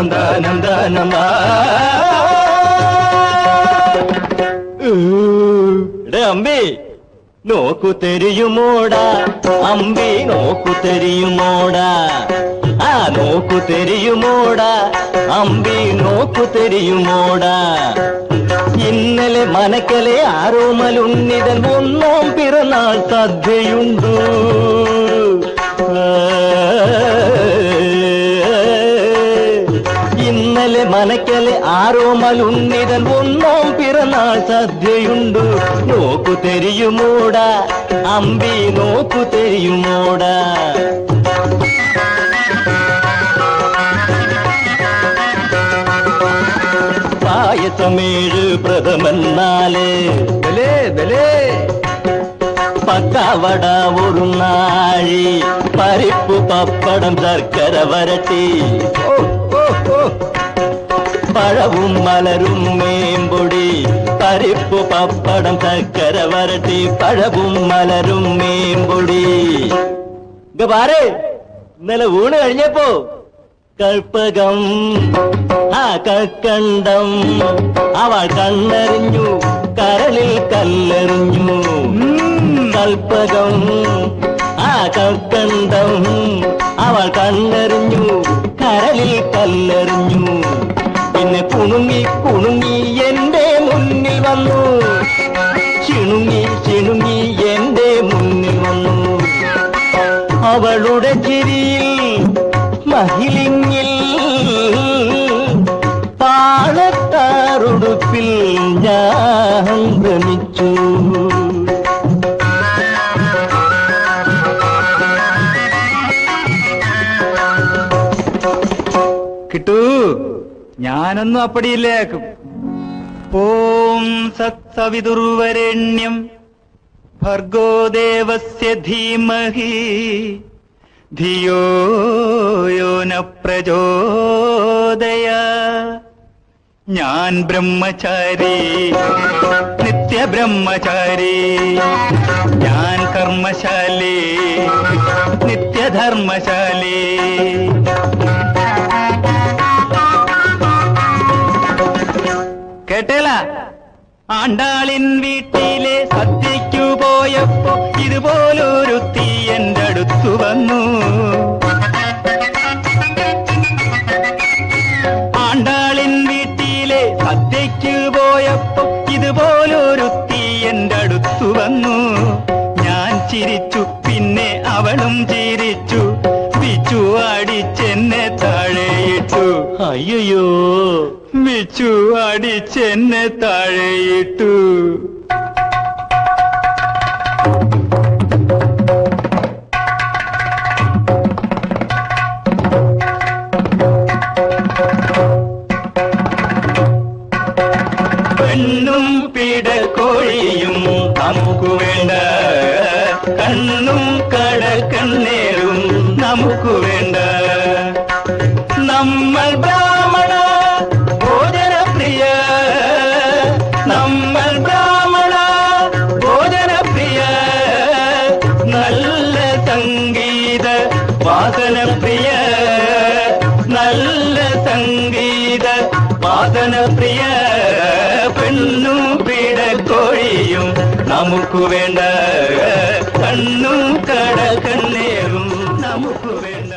നന്ദാനന്ദാനന്ദാ അമ്പി നോക്കു തെരിയുമോടാ അമ്പി നോക്കു തെരിയുമോടാ ആ നോക്കു തെരിയുമോടാ അമ്പി നോക്കു തെരിയുമോടാ ഇന്നലെ മനക്കലെ ആരോമലുണ്ണിതൻ ഒന്നാം പിറന്നാൾ സദ്യയുണ്ടു ഇന്നലെ മനക്കലെ ആരോമലുണ്ണിതൻ ഒന്നാം പിറന്നാൾ സദ്യയുണ്ടു നോക്കു തെരിയുമോടാ അമ്പി നോക്കു തെരിയുമോടാ പായസമേഴ് പ്രഥമന്നാല് പക്കാവട ഒരു നാഴി പരിപ്പു പപ്പടം ശർക്കര വരട്ടി പഴവും മലരും മേമ്പൊടി പരിപ്പു പപ്പടം ശർക്കര വരട്ടി പഴവും മലരും മേമ്പൊടി പാറേ ഇന്നലെ ഊണ് കഴിഞ്ഞപ്പോ കൽപ്പകം ആ കൽക്കണ്ടം അവൾ കണ്ണറിഞ്ഞു കരളിൽ കല്ലെറിഞ്ഞു കൽപ്പകം ആ കൽക്കണ്ടം അവൾ കണ്ണറിഞ്ഞു കരളിൽ കല്ലെറിഞ്ഞു പിന്നെ കുണുങ്ങി കുണുങ്ങി എന്റെ മുന്നിൽ വന്നു ചിണുങ്ങി ചിണുങ്ങി എന്റെ മുന്നിൽ വന്നു അവളുടെ ചിരിയിൽ മഹിളിങ്ങിൽ താളത്താറുടുപ്പിൽ ഞാൻ ഭ്രമിച്ചു കിട്ടൂ ഞാനൊന്നും അപ്പടിയില്ലേക്കും ഓം സത്സവിതുർവരേണ്യം ഭർഗോ ദേവസ്യ ധീമഹി ധിയോ യോ ന പ്രചോദയ ഞാൻ ബ്രഹ്മചാരി നിത്യബ്രഹ്മചാരി ഞാൻ കർമ്മശാലി നിത്യധർമ്മശാലി കേട്ടേല ആണ്ടാളിൻ വീട്ടിലെ സദ്യയ്ക്കു പോയപ്പോ ഇതുപോലൊരു തീ എന്റെ അടുത്തു വന്നു ആണ്ടാളിൻ വീട്ടിലെ സദ്യയ്ക്കു പോയപ്പോ ഇതുപോലൊരു തീ എന്റെ അടുത്തു വന്നു ഞാൻ ചിരിച്ചു പിന്നെ അവളും ചിരിച്ചു വിച്ചു അടിച്ചെന്നെ താഴെയിട്ടു അയ്യോ വിച്ചു അടിച്ചെന്നെ താഴെയിട്ടു പെണ്ണും പിടക്കോഴിയും നമുക്ക് വേണ്ട കണ്ണും കടക്കണ്ണേറും നമുക്ക് വേണ്ട നമ്മൾ ബ്രാഹ്മണ ഭോജനപ്രിയ നമ്മൾ ബ്രാഹ്മണ ഭോജനപ്രിയ നല്ല സംഗീത വാസനപ്രിയ നല്ല സംഗീത വാസനപ്രിയ പെണ്ണും പിടക്കോഴിയും നമുക്ക് വേണ്ട കണ്ണും കടക്കണ്ണേറും നമുക്ക് വേണ്ട